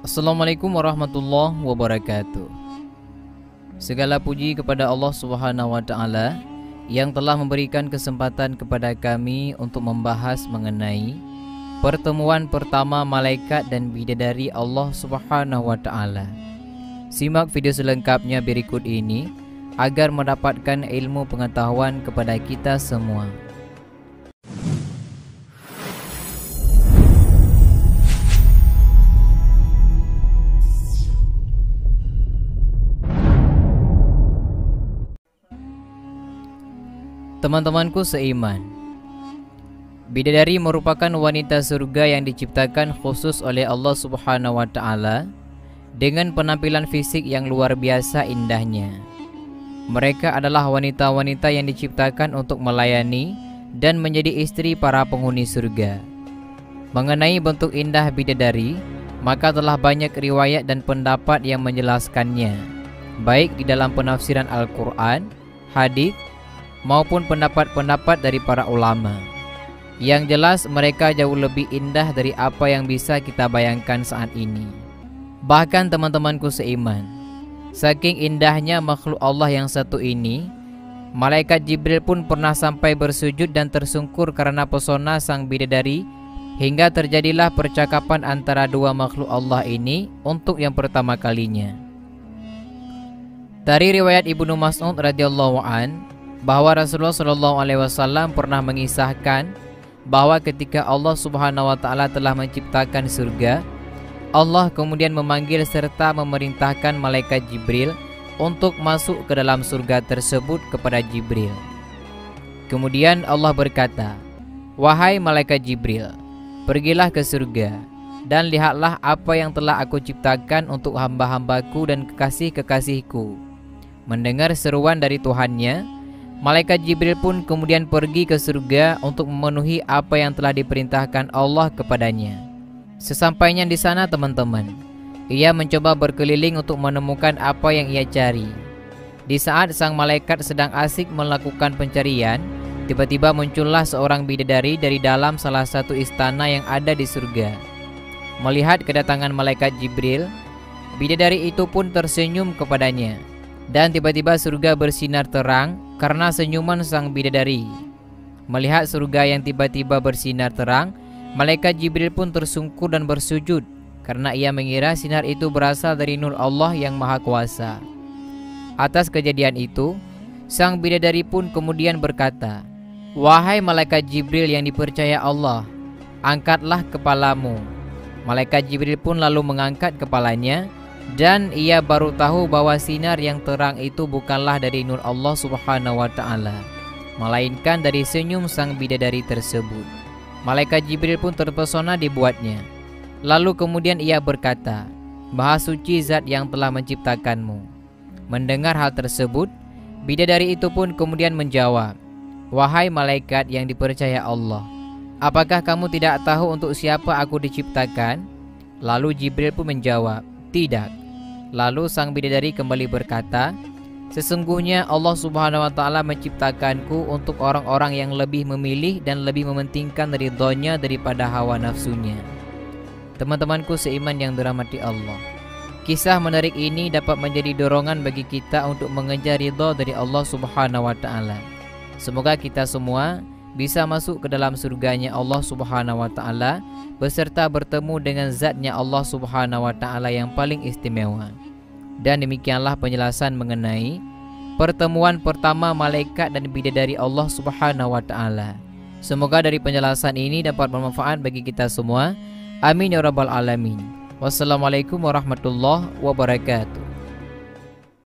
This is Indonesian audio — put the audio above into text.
Assalamualaikum warahmatullahi wabarakatuh. Segala puji kepada Allah Subhanahu wa taala yang telah memberikan kesempatan kepada kami untuk membahas mengenai pertemuan pertama malaikat dan bidadari Allah Subhanahu wa taala. Simak video selengkapnya berikut ini agar mendapatkan ilmu pengetahuan kepada kita semua. Teman-temanku seiman, bidadari merupakan wanita surga yang diciptakan khusus oleh Allah Subhanahu wa taala dengan penampilan fisik yang luar biasa indahnya. Mereka adalah wanita-wanita yang diciptakan untuk melayani dan menjadi istri para penghuni surga. Mengenai bentuk indah bidadari, maka telah banyak riwayat dan pendapat yang menjelaskannya, baik di dalam penafsiran Al-Quran, hadits, maupun pendapat-pendapat dari para ulama. Yang jelas mereka jauh lebih indah dari apa yang bisa kita bayangkan saat ini. Bahkan teman-temanku seiman, saking indahnya makhluk Allah yang satu ini, malaikat Jibril pun pernah sampai bersujud dan tersungkur karena pesona sang bidadari, hingga terjadilah percakapan antara dua makhluk Allah ini untuk yang pertama kalinya. Dari riwayat Ibnu Mas'ud radhiyallahu an, bahwa Rasulullah SAW pernah mengisahkan bahwa ketika Allah Subhanahu wa taala telah menciptakan surga, Allah kemudian memanggil serta memerintahkan malaikat Jibril untuk masuk ke dalam surga tersebut kepada Jibril. Kemudian Allah berkata, "Wahai malaikat Jibril, pergilah ke surga dan lihatlah apa yang telah aku ciptakan untuk hamba-hambaku dan kekasih-kekasihku." Mendengar seruan dari Tuhannya, malaikat Jibril pun kemudian pergi ke surga untuk memenuhi apa yang telah diperintahkan Allah kepadanya. Sesampainya di sana teman-teman, ia mencoba berkeliling untuk menemukan apa yang ia cari. Di saat sang malaikat sedang asik melakukan pencarian, tiba-tiba muncullah seorang bidadari dari dalam salah satu istana yang ada di surga. Melihat kedatangan malaikat Jibril, bidadari itu pun tersenyum kepadanya. Dan tiba-tiba surga bersinar terang karena senyuman sang bidadari. Melihat surga yang tiba-tiba bersinar terang, malaikat Jibril pun tersungkur dan bersujud karena ia mengira sinar itu berasal dari nur Allah yang Maha Kuasa. Atas kejadian itu, sang bidadari pun kemudian berkata, "Wahai malaikat Jibril yang dipercaya Allah, angkatlah kepalamu." Malaikat Jibril pun lalu mengangkat kepalanya, dan ia baru tahu bahwa sinar yang terang itu bukanlah dari nur Allah Subhanahu wa taala, melainkan dari senyum sang bidadari tersebut. Malaikat Jibril pun terpesona dibuatnya. Lalu kemudian ia berkata, "Maha suci zat yang telah menciptakanmu." Mendengar hal tersebut, bidadari itu pun kemudian menjawab, "Wahai malaikat yang dipercaya Allah, apakah kamu tidak tahu untuk siapa aku diciptakan?" Lalu Jibril pun menjawab, "Tidak." Lalu sang bidadari kembali berkata, "Sesungguhnya Allah Subhanahu wa taala menciptakanku untuk orang-orang yang lebih memilih dan lebih mementingkan ridhonya daripada hawa nafsunya." Teman-temanku seiman yang dirahmati Allah, kisah menarik ini dapat menjadi dorongan bagi kita untuk mengejar ridho dari Allah Subhanahu wa taala. Semoga kita semua bisa masuk ke dalam surganya Allah Subhanahu wa taala beserta bertemu dengan zatnya Allah Subhanahu wa taala yang paling istimewa. Dan demikianlah penjelasan mengenai pertemuan pertama malaikat dan bidadari Allah Subhanahu wa taala. Semoga dari penjelasan ini dapat bermanfaat bagi kita semua. Amin ya rabbal alamin. Wassalamualaikum warahmatullahi wabarakatuh.